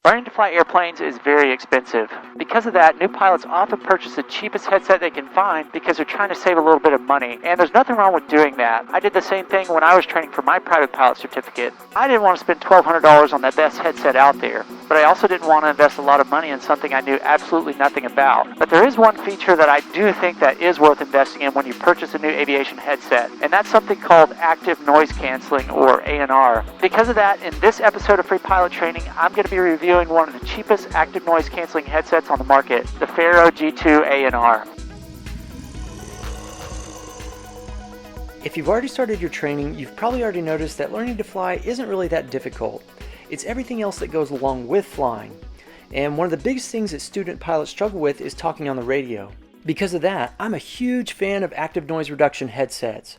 Learning to fly airplanes is very expensive. Because of that, new pilots often purchase the cheapest headset they can find because they're trying to save a little bit of money, and there's nothing wrong with doing that. I did the same thing when I was training for my private pilot certificate. I didn't want to spend $1,200 on the best headset out there, but I also didn't want to invest a lot of money in something I knew absolutely nothing about. But there is one feature that I do think that is worth investing in when you purchase a new aviation headset, and that's something called active noise canceling, or ANR. Because of that, in this episode of Free Pilot Training, I'm going to be reviewing one of the cheapest active noise canceling headsets on the market, the Faro G2 ANR. If you've already started your training, you've probably already noticed that learning to fly isn't really that difficult. It's everything else that goes along with flying. And one of the biggest things that student pilots struggle with is talking on the radio. Because of that, I'm a huge fan of active noise reduction headsets.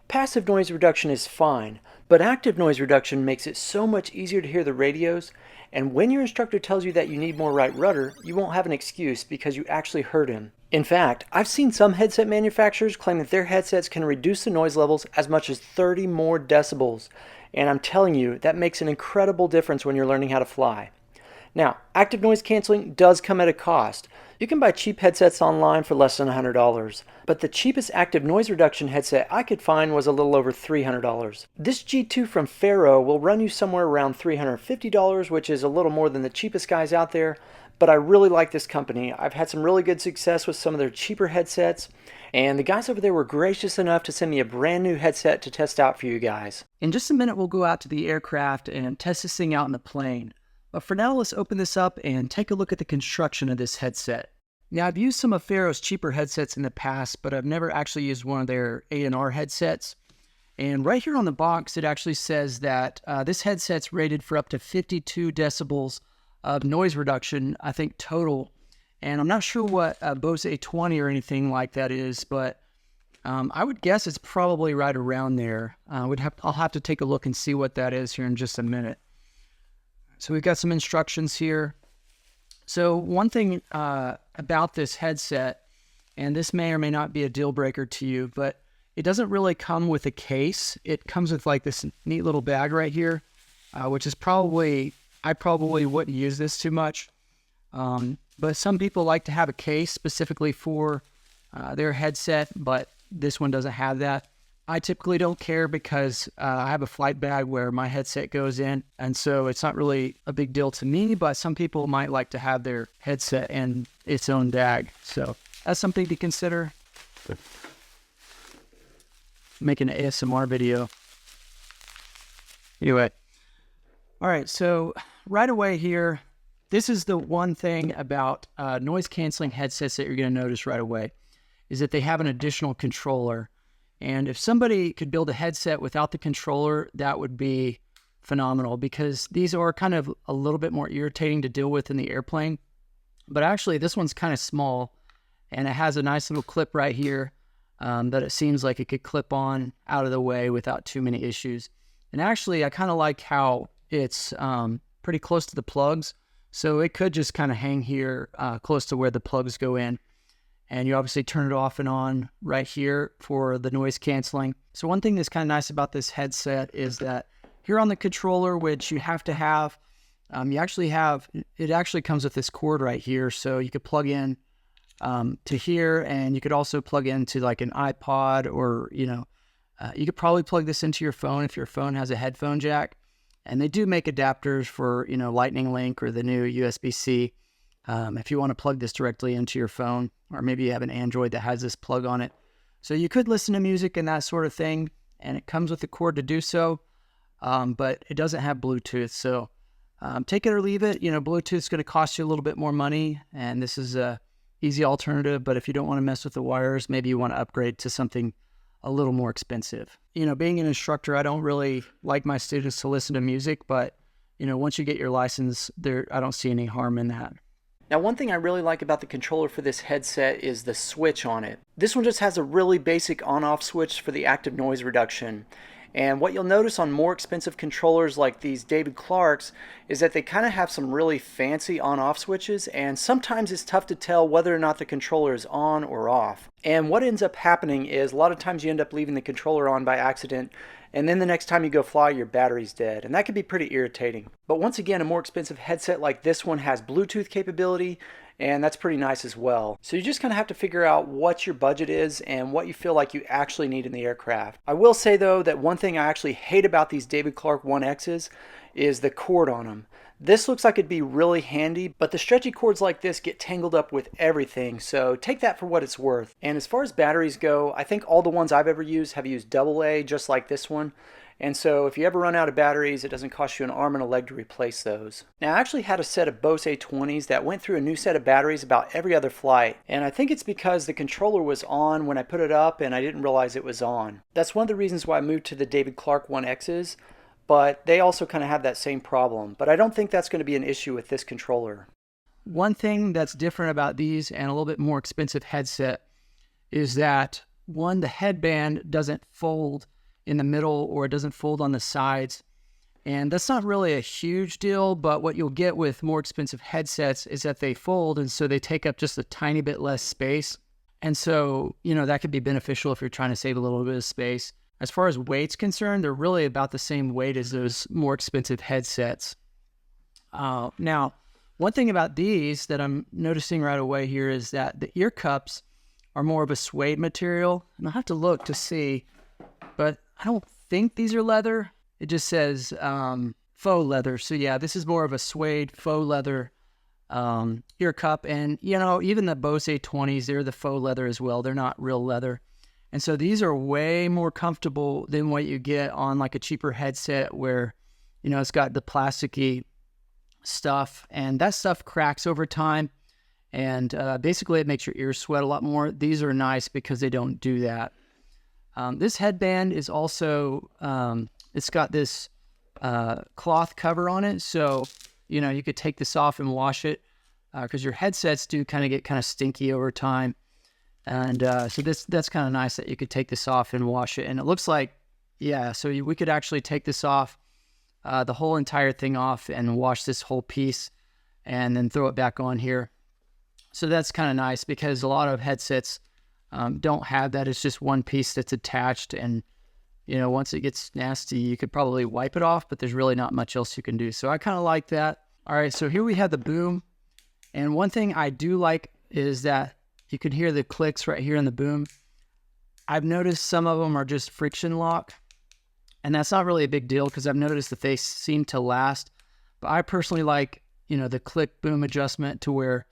Passive noise reduction is fine, but active noise reduction makes it so much easier to hear the radios, and when your instructor tells you that you need more right rudder, you won't have an excuse because you actually heard him. In fact, I've seen some headset manufacturers claim that their headsets can reduce the noise levels as much as 30 more decibels, and I'm telling you, that makes an incredible difference when you're learning how to fly. Now, active noise canceling does come at a cost. You can buy cheap headsets online for less than $100, but the cheapest active noise reduction headset I could find was a little over $300. This G2 from Faro will run you somewhere around $350, which is a little more than the cheapest guys out there, but I really like this company. I've had some really good success with some of their cheaper headsets, and the guys over there were gracious enough to send me a brand new headset to test out for you guys. In just a minute, we'll go out to the aircraft and test this thing out in the plane. But for now, let's open this up and take a look at the construction of this headset. Now, I've used some of Faro's cheaper headsets in the past, but I've never actually used one of their ANR headsets. And right here on the box, it actually says that this headset's rated for up to 52 decibels of noise reduction, I think, total. And I'm not sure what Bose A20 or anything like that is, but I would guess it's probably right around there. I'll have to take a look and see what that is here in just a minute. So we've got some instructions here. So one thing about this headset, and this may or may not be a deal breaker to you, but it doesn't really come with a case. It comes with like this neat little bag right here, which is I probably wouldn't use this too much. But some people like to have a case specifically for their headset, but this one doesn't have that. I typically don't care because I have a flight bag where my headset goes in, and so it's not really a big deal to me, but some people might like to have their headset in its own bag. So that's something to consider. Make an ASMR video. Anyway. All right, so right away here, this is the one thing about noise canceling headsets that you're going to notice right away, is that they have an additional controller. And if somebody could build a headset without the controller, that would be phenomenal, because these are kind of a little bit more irritating to deal with in the airplane. But actually, this one's kind of small, and it has a nice little clip right here that it seems like it could clip on out of the way without too many issues. And actually, I kind of like how it's pretty close to the plugs, so it could just kind of hang here close to where the plugs go in. And you obviously turn it off and on right here for the noise canceling. So one thing that's kind of nice about this headset is that here on the controller, which you have to have, it actually comes with this cord right here. So you could plug in to here, and you could also plug into like an iPod, or, you could probably plug this into your phone if your phone has a headphone jack. And they do make adapters for, Lightning Link or the new USB-C. If you want to plug this directly into your phone, or maybe you have an Android that has this plug on it. So you could listen to music and that sort of thing, and it comes with the cord to do so, but it doesn't have Bluetooth. So take it or leave it. Bluetooth is going to cost you a little bit more money, and this is a easy alternative. But if you don't want to mess with the wires, maybe you want to upgrade to something a little more expensive. Being an instructor, I don't really like my students to listen to music, but once you get your license, I don't see any harm in that. Now, one thing I really like about the controller for this headset is the switch on it. This one just has a really basic on-off switch for the active noise reduction. And what you'll notice on more expensive controllers like these David Clark's is that they kind of have some really fancy on-off switches, and sometimes it's tough to tell whether or not the controller is on or off. And what ends up happening is a lot of times you end up leaving the controller on by accident, and then the next time you go fly, your battery's dead, and that can be pretty irritating. But once again, a more expensive headset like this one has Bluetooth capability, and that's pretty nice as well. So you just kind of have to figure out what your budget is and what you feel like you actually need in the aircraft. I will say though that one thing I actually hate about these David Clark 1Xs is the cord on them. This looks like it'd be really handy, but the stretchy cords like this get tangled up with everything, so take that for what it's worth. And as far as batteries go, I think all the ones I've ever used have used AA, just like this one. And so if you ever run out of batteries, it doesn't cost you an arm and a leg to replace those. Now I actually had a set of Bose A20s that went through a new set of batteries about every other flight. And I think it's because the controller was on when I put it up and I didn't realize it was on. That's one of the reasons why I moved to the David Clark 1Xs, but they also kind of have that same problem. But I don't think that's going to be an issue with this controller. One thing that's different about these and a little bit more expensive headset is that one, the headband doesn't fold in the middle or it doesn't fold on the sides. And that's not really a huge deal, but what you'll get with more expensive headsets is that they fold, and so they take up just a tiny bit less space. And so, that could be beneficial if you're trying to save a little bit of space. As far as weight's concerned, they're really about the same weight as those more expensive headsets. Now, one thing about these that I'm noticing right away here is that the ear cups are more of a suede material. And I'll have to look to see, but I don't think these are leather. It just says faux leather. So yeah, this is more of a suede faux leather ear cup. And, even the Bose A20s, they're the faux leather as well. They're not real leather. And so these are way more comfortable than what you get on like a cheaper headset where, it's got the plasticky stuff, and that stuff cracks over time. And basically it makes your ears sweat a lot more. These are nice because they don't do that. This headband is also, it's got this cloth cover on it. So, you could take this off and wash it because your headsets do get kind of stinky over time. And so that's kind of nice that you could take this off and wash it. And it looks like, we could actually take this off, the whole entire thing off and wash this whole piece and then throw it back on here. So that's kind of nice because a lot of headsets don't have that. It's just one piece that's attached, and once it gets nasty, you could probably wipe it off, but there's really not much else you can do. So I kind of like that. All right, so here we have the boom, and one thing I do like is that you can hear the clicks right here in the boom. I've noticed some of them are just friction lock, and that's not really a big deal because I've noticed that they seem to last. But I personally like, the click boom adjustment to where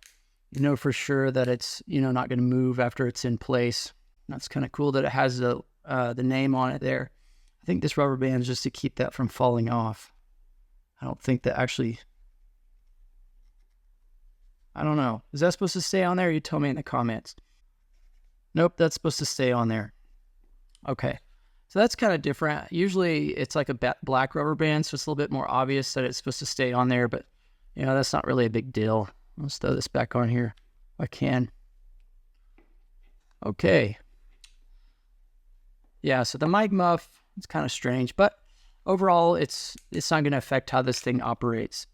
for sure that it's, not going to move after it's in place. That's kind of cool that it has the name on it there. I think this rubber band is just to keep that from falling off. I don't think that actually, I don't know. Is that supposed to stay on there? You tell me in the comments. Nope, that's supposed to stay on there. Okay, so that's kind of different. Usually it's like a black rubber band, so it's a little bit more obvious that it's supposed to stay on there, but that's not really a big deal. Let's throw this back on here if I can. Okay. Yeah, so the mic muff, it's kind of strange, but overall it's not going to affect how this thing operates.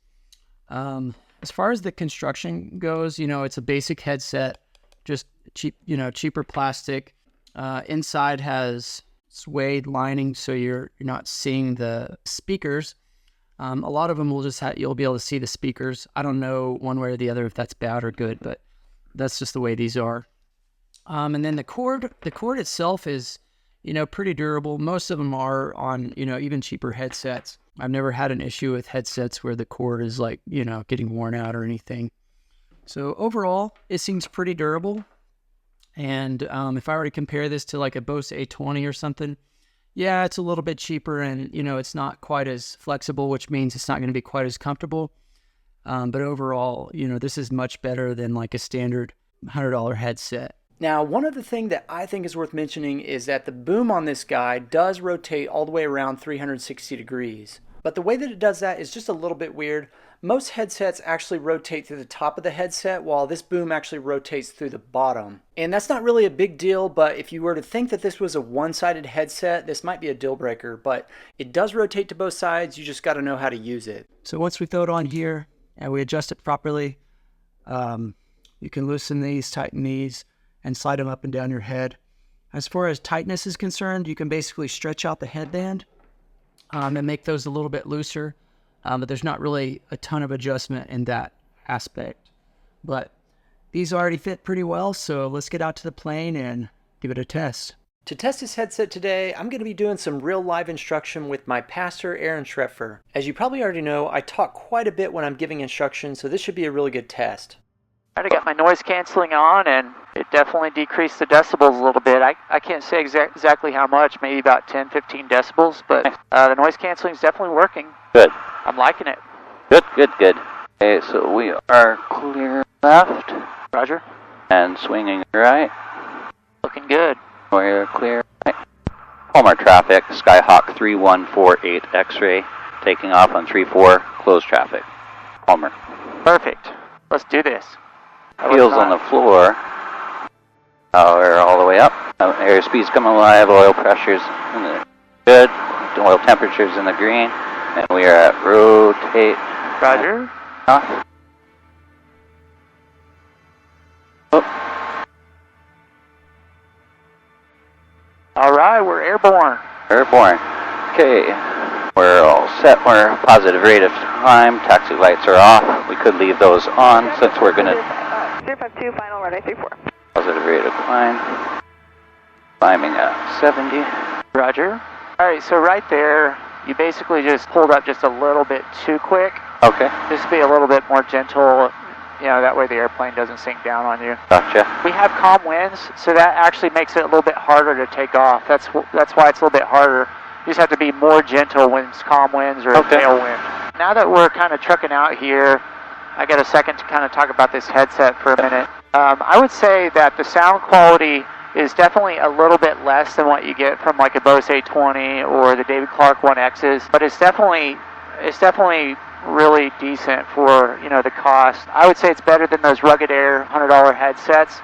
As far as the construction goes, it's a basic headset, just cheap, cheaper plastic. Inside has suede lining, so you're not seeing the speakers. A lot of them will you'll be able to see the speakers. I don't know one way or the other if that's bad or good, but that's just the way these are. And then the cord itself is, pretty durable. Most of them are on, even cheaper headsets. I've never had an issue with headsets where the cord is getting worn out or anything. So overall, it seems pretty durable. And if I were to compare this to like a Bose A20 or something, yeah, it's a little bit cheaper and, it's not quite as flexible, which means it's not going to be quite as comfortable. But overall, this is much better than like a standard $100 headset. Now, one other thing that I think is worth mentioning is that the boom on this guy does rotate all the way around 360 degrees. But the way that it does that is just a little bit weird. Most headsets actually rotate through the top of the headset, while this boom actually rotates through the bottom. And that's not really a big deal, but if you were to think that this was a one-sided headset, this might be a deal breaker. But it does rotate to both sides, you just got to know how to use it. So once we throw it on here and we adjust it properly, you can loosen these, tighten these, and slide them up and down your head. As far as tightness is concerned, you can basically stretch out the headband and make those a little bit looser, but there's not really a ton of adjustment in that aspect. But these already fit pretty well, so let's get out to the plane and give it a test. To test this headset today, I'm going to be doing some real live instruction with my pastor, Aaron Schrepfer. As you probably already know, I talk quite a bit when I'm giving instruction, so this should be a really good test. I got my noise canceling on, and it definitely decreased the decibels a little bit. I can't say exactly how much, maybe about 10, 15 decibels, but the noise canceling is definitely working. Good. I'm liking it. Good, good, good. Okay, so we are clear left Roger. and swinging right. Looking good. We're clear right. Palmer traffic, Skyhawk 3148 X-ray, taking off on 34, closed traffic. Palmer. Perfect. Let's do this. Wheels on the floor. Power all the way up. Airspeed's coming alive, oil pressure's in the good, oil temperature's in the green, and we are at rotate. Roger. Off. Oh. All right, we're airborne. Airborne. Okay, we're all set. We're positive rate of climb. Taxi lights are off. We could leave those on since we're going to 052, final runway 34. positive rate of climb. Climbing at 70. Roger. All right, so right there, you basically just pulled up just a little bit too quick. Okay, Just be a little bit more gentle, that way the airplane doesn't sink down on you. gotcha. We have calm winds, so that actually makes it a little bit harder to take off. That's why it's a little bit harder. You just have to be more gentle when it's calm winds or Okay. tailwind. Now that we're kind of trucking out here, I got a second to kind of talk about this headset for a minute. I would say that the sound quality is definitely a little bit less than what you get from like a Bose A20 or the David Clark 1X's, but it's definitely really decent for the cost. I would say it's better than those Rugged Air $100 headsets,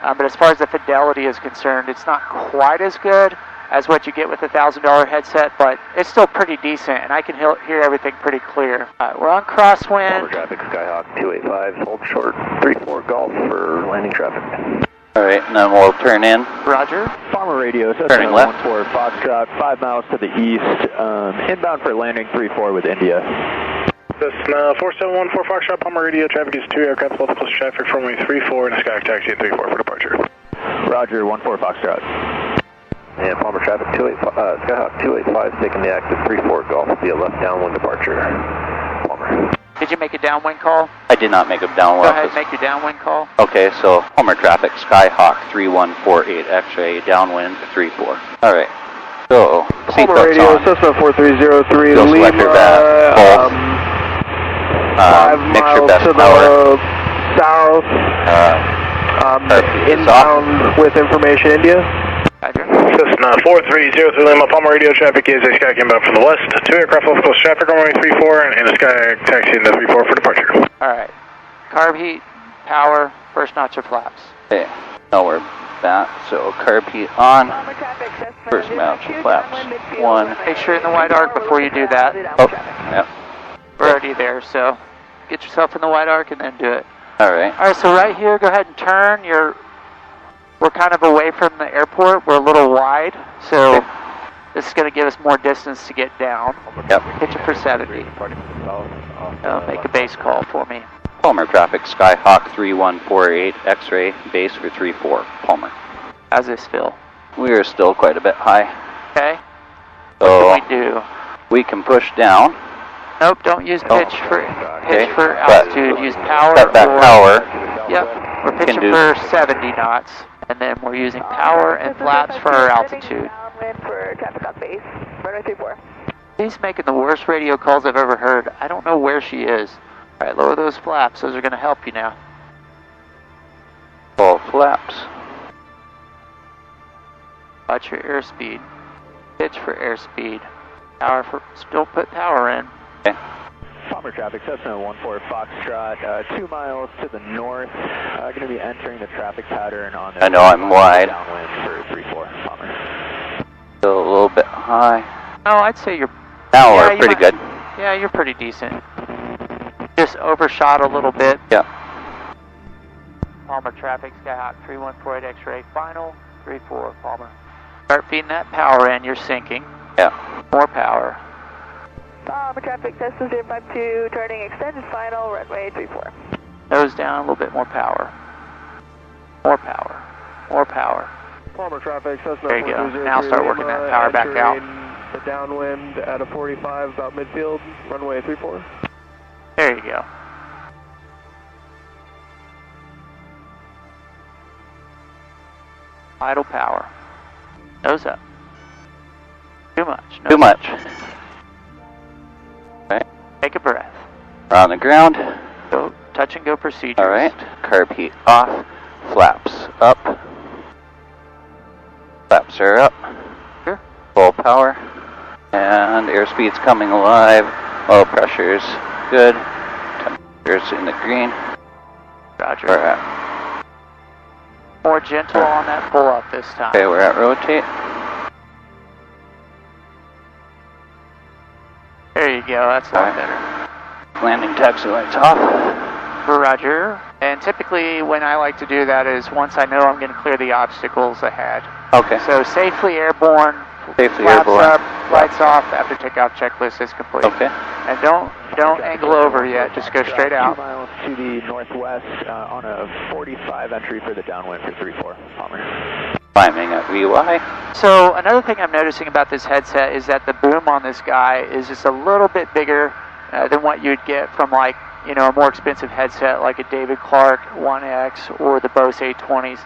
but as far as the fidelity is concerned, it's not quite as good as what you get with a $1,000 headset, but it's still pretty decent, and I can hear everything pretty clear. We're on crosswind. Traffic, Skyhawk 285, hold short, 34 Golf for landing traffic. Alright, and then we'll turn in. Roger. Farmer radio, Turning left. 14 Foxtrot, 5 miles to the east, inbound for landing 34 with India. Cessna 4714 Foxtrot, Palmer radio, traffic is 2 aircraft, level close traffic, runway 34, and a Skyhawk taxi at 34 for departure. Roger, 14 Foxtrot. And Palmer traffic, Skyhawk 285, taking the active 34 Golf via left downwind departure. Palmer. Did you make a downwind call? I did not make a downwind. Go ahead and make your downwind call. Okay, so Palmer traffic, Skyhawk 3148 X-ray, downwind 34. Alright, so Palmer seatbelts radio, on. Cessna 4303, Fuel Lima, selector back, both. 5 Mix your miles best to power. the south, Perfect. inbound with information India. Roger. Cessna 4303 Lima, Palmer radio, traffic is a Skyhawk inbound from the west, 2 aircraft, level close traffic, runway 34, and a Skyhawk taxi in the 34 for departure. All right. Carb heat, power, first notch of flaps. Okay, now we're back. So carb heat on. Palmer traffic, Cessna First match 02, flaps. downwind, midfield, One. Make sure you're in the wide arc before you do that. Oh, yep. We're already there, so get yourself in the wide arc and then do it. Alright, All right, so right here, go ahead and turn. We're kind of away from the airport. We're a little wide, so this is going to give us more distance to get down. yep. Pitch it for 70. Make a base call for me. Palmer traffic, Skyhawk 3148 X-ray, base for 34, Palmer. How's this feel? We are still quite a bit high. Okay. So What can we do? we can push down. Nope, don't use pitch for Okay, altitude. Use power. Set that or- power. Yep, we're pitching do- for 70 knots, and then we're using power and flaps for our altitude. Downwind for traffic on base, runway 34. She's making the worst radio calls I've ever heard. I don't know where she is. All right, lower those flaps. Those are going to help you now. Full flaps. Watch your airspeed. Pitch for airspeed. Power for. Still put power in. Okay. Palmer traffic, Cessna 14 Foxtrot, 2 miles to the north, going to be entering the traffic pattern on the I know I'm wide. downwind for 34, Palmer. Still a little bit high. No, I'd say you're. Now Yeah, we're you pretty might- good. Yeah, you're pretty decent. Just overshot a little bit. Yep. Palmer traffic, Skyhawk 3148 X-ray, final 34, Palmer. Start feeding that power in. You're sinking. Yeah. More power. Palmer traffic, Cessna 052, turning extended final, runway 34. Nose down, a little bit more power. More power. More power. Palmer traffic, Cessna There you go. Now start working that power back out. The downwind at a 45 about midfield, runway 34. There you go. Idle power. Nose up. Too much. Too much. Take a breath. We're on the ground. Go touch and go procedures. All right. Carb heat off. Flaps up. Flaps are up. Sure. Full power. And airspeed's coming alive. Oil pressure's good. Temperature's in the green. Roger. We're at, More gentle on that pull up this time. okay, we're at rotate. There you go. That's a lot All right. better. Landing taxi lights off. Roger. And typically when I like to do that is once I know I'm going to clear the obstacles ahead. Okay. So safely airborne, Safely flaps airborne. up, lights off, after takeoff checklist is complete. Okay. And don't angle over yet, just go straight 2 out. miles to the northwest on a 45 entry for the downwind for 34, Palmer. Climbing at VY. So another thing I'm noticing about this headset is that the boom on this guy is just a little bit bigger than what you'd get from like, you know, a more expensive headset like a David Clark 1X or the Bose A20s.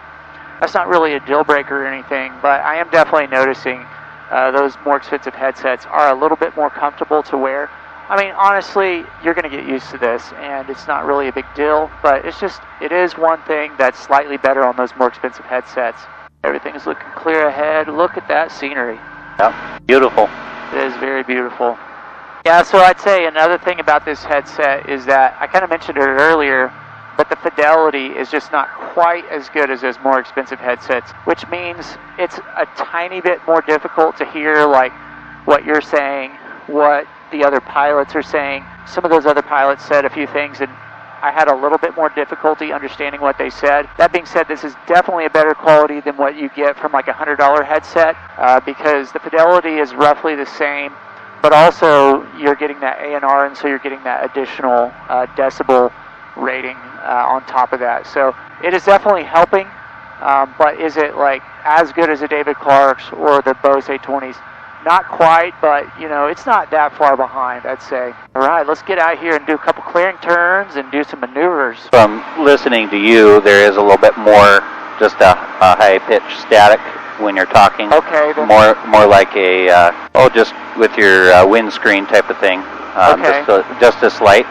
That's not really a deal breaker or anything, but I am definitely noticing those more expensive headsets are a little bit more comfortable to wear. I mean, honestly, you're going to get used to this, and it's not really a big deal, but it is one thing that's slightly better on those more expensive headsets. Everything is looking clear ahead. Look at that scenery. Yep. Beautiful. It is very beautiful. Yeah, so I'd say another thing about this headset is that I kind of mentioned it earlier, but the fidelity is just not quite as good as those more expensive headsets, which means it's a tiny bit more difficult to hear like what you're saying, what the other pilots are saying. Some of those other pilots said a few things and I had a little bit more difficulty understanding what they said. That being said, this is definitely a better quality than what you get from like a $100 headset because the fidelity is roughly the same, but also you're getting that ANR, and so you're getting that additional decibel rating on top of that. So it is definitely helping, but is it like as good as the David Clarks or the Bose A20s? Not quite, but you know, it's not that far behind, I'd say. All right, let's get out here and do a couple clearing turns and do some maneuvers. From listening to you, there is a little bit more just a high-pitched static when you're talking. Okay. Then, More like a, just with your windscreen type of thing. Okay. Just a slight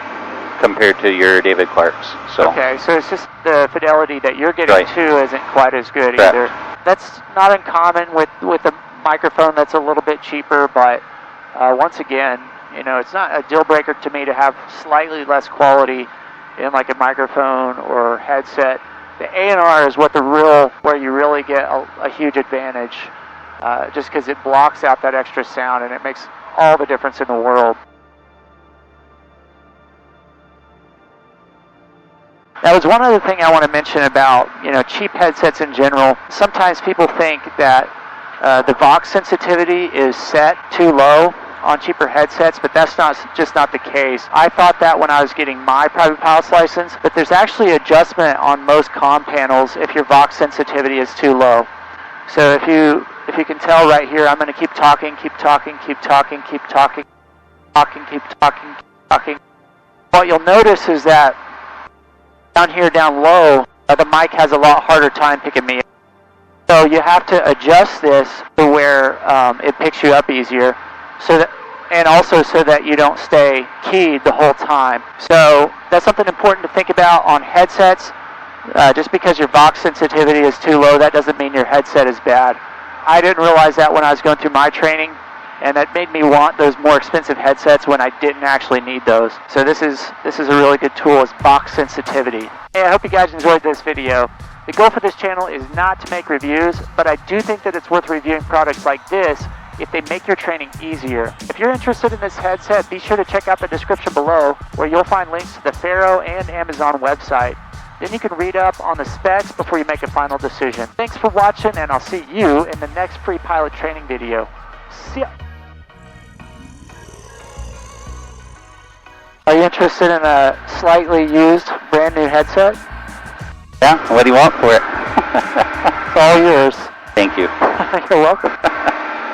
compared to your David Clarks. So. Okay, so it's just the fidelity that you're getting Right. too isn't quite as good Correct. either. That's not uncommon with a microphone that's a little bit cheaper, but once again, you know, it's not a deal breaker to me to have slightly less quality in like a microphone or headset. The ANR is where you really get a huge advantage, just because it blocks out that extra sound and it makes all the difference in the world. That was one other thing I want to mention about, you know, cheap headsets in general. Sometimes people think that the Vox sensitivity is set too low on cheaper headsets, but that's just not the case. I thought that when I was getting my private pilot's license, but there's actually adjustment on most comm panels if your Vox sensitivity is too low. So if you can tell right here, I'm going to keep talking. What you'll notice is that down here, down low, the mic has a lot harder time picking me up. So you have to adjust this to where it picks you up easier, and also so that you don't stay keyed the whole time. So that's something important to think about on headsets. Just because your Vox sensitivity is too low, that doesn't mean your headset is bad. I didn't realize that when I was going through my training, and that made me want those more expensive headsets when I didn't actually need those. So this is a really good tool, is Vox sensitivity. Hey, I hope you guys enjoyed this video. The goal for this channel is not to make reviews, but I do think that it's worth reviewing products like this if they make your training easier. If you're interested in this headset, be sure to check out the description below where you'll find links to the Faro and Amazon website. Then you can read up on the specs before you make a final decision. Thanks for watching, and I'll see you in the next pre-pilot training video. See ya! Are you interested in a slightly used, brand new headset? Yeah, what do you want for it? It's all yours. Thank you. You're welcome.